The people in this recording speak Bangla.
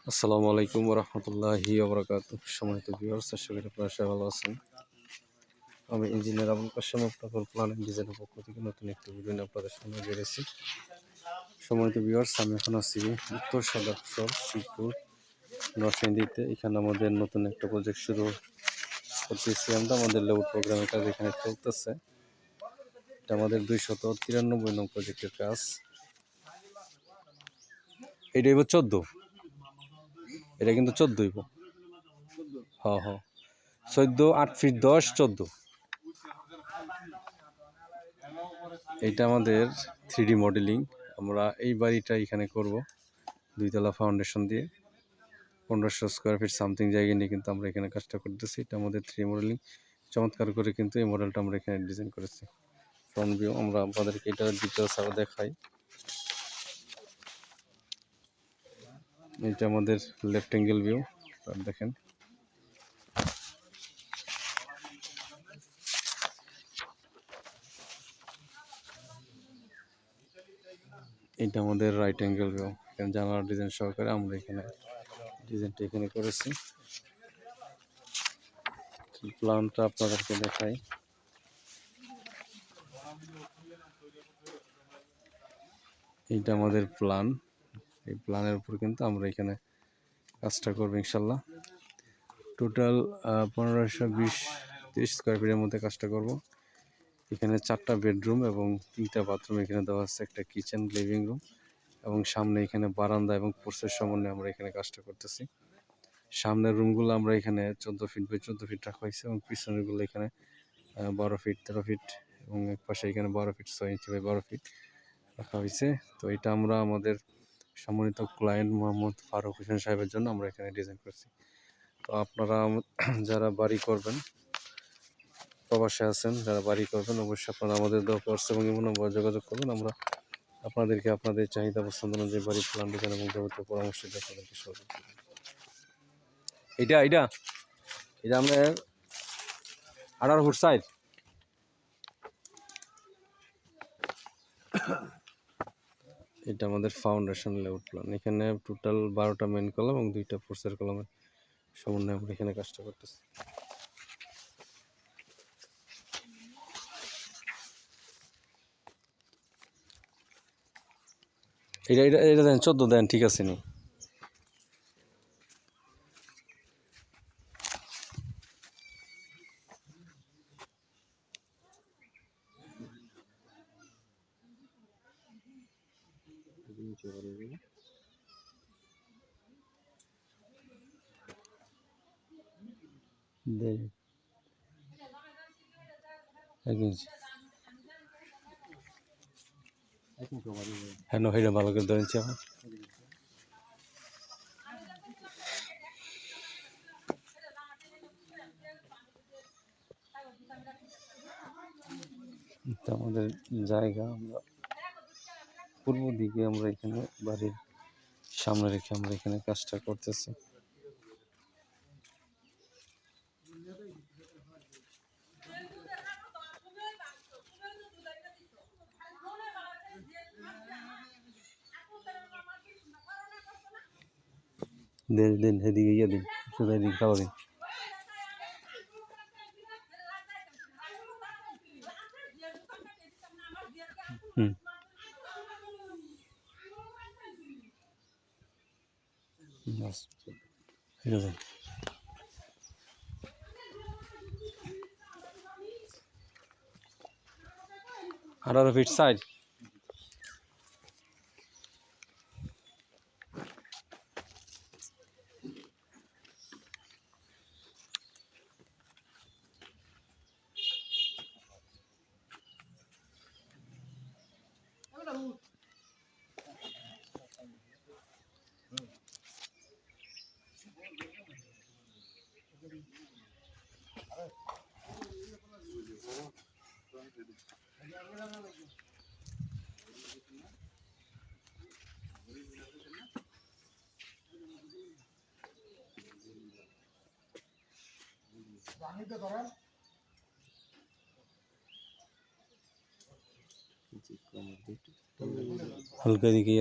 আসসালামু আলাইকুম রহমতুল্লাহি ওবরাকাতুহ। সম্মানিত ভিউয়ার্স, আশা করি আপনারা সবাই ভালো আছেন। আমি ইঞ্জিনিয়ার আবুল কাশেম, আপনাদের প্ল্যানিং ডিজাইনের পক্ষ থেকে নতুন একটি ভিডিও নিয়ে আপনাদের সামনে বেরিয়েছি। সম্মানিত ভিউয়ার্স, আমি এখন আছি উত্তর সদর শিবপুর নরসিংদীতে। এখানে আমাদের নতুন একটা প্রজেক্ট শুরু করতেছি আমরা। আমাদের লেআউট প্রোগ্রামের কাজ এখানে চলতেছে। এটা আমাদের 293 নং প্রজেক্টের কাজ। এটাই 14, এটা কিন্তু 14 হ্যাঁ হ্যাঁ 14, 8 ফিট 10, 14। এটা আমাদের 3D মডেলিং। আমরা এই বাড়িটা এখানে করব 2 তলা ফাউন্ডেশন দিয়ে 1500 স্কোয়ার ফিট সামথিং জায়গা নিয়ে কিন্তু আমরা এখানে কাজটা করতেছি। এটা আমাদের 3D মডেলিং, চমৎকার করে কিন্তু এই মডেলটা আমরা এখানে ডিজাইন করেছি। ফ্রন্ট ভিউ আমরা আপনাদেরকে এটার ডিটেলস আরও দেখাই। এটা আমাদের লেফট অ্যাঙ্গেল ভিউ, দেখেন। এটা আমাদের রাইট অ্যাঙ্গেল ভিউ। এখানে জানালার ডিজাইন সহকারে আমরা এখানে ডিজাইনটা এখানে করেছি। প্ল্যানটা আপনাদেরকে দেখাই। এইটা আমাদের প্ল্যান। এই প্ল্যানের উপর কিন্তু আমরা এখানে কাজটা করবো ইনশাল্লাহ। টোটাল 1520-30 স্কোয়ার ফিটের মধ্যে কাজটা করব। এখানে 4টা বেডরুম এবং 3টা বাথরুম এখানে দেওয়া আছে, একটা কিচেন, লিভিং রুম এবং সামনে এখানে বারান্দা এবং পোর্চের সমন্বয়ে আমরা এখানে কাজটা করতেছি। সামনের রুমগুলো আমরা এখানে 14 ফিট বাই 14 ফিট রাখা হয়েছে এবং পিছনেরগুলো এখানে 12 ফিট 13 ফিট এবং এক পাশে এখানে 12 ফিট 6 ইঞ্চি বাই 12 ফিট রাখা হয়েছে। তো এটা আমরা আমাদের সম্মানিত ক্লায়েন্ট মোহাম্মদ ফারুক হোসেন সাহেবের জন্য আমরা এখানে ডিজাইন করছি। তো আপনারা যারা বাড়ি করবেন, প্রবাসে আছেন, যারা বাড়ি করবেন, অবশ্যই আপনারা আমাদের দেওয়া হোয়াটসঅ্যাপ এবং ইমো নম্বরে যোগাযোগ করবেন। আমরা আপনাদেরকে আপনাদের চাহিদা পছন্দ অনুযায়ী বাড়ির প্ল্যান ডিজাইন এবং যাবতীয় পরামর্শ দিয়ে আপনাদেরকে সহযোগ করব। এটা এটা এটা আমরা 18 ফুট সাইজ। এটা আমাদের ফাউন্ডেশন লেআউট প্ল্যান। এখানে টোটাল 12টা মেন কলাম এবং 2টা পোর্চের কলামের সমন্বয়ে আমরা এখানে কাজটা করতেছি। এটা এটা এটা দেন 14 দেন, ঠিক আছে নি। হ্যাঁ হেটা ভালো করে ধরেছি এখন। আমাদের জায়গা আমরা পূর্ব দিকে আমরা এখানে বাড়ির সামনে রেখে আমরা এখানে কাজটা করতেছি। দিন দিন এদিকে গিয়ে দিন, শুধু এদিকে খাওয়া দিন। ঠিক আছে। 18 ফিট সাইজ। হালকা দিকে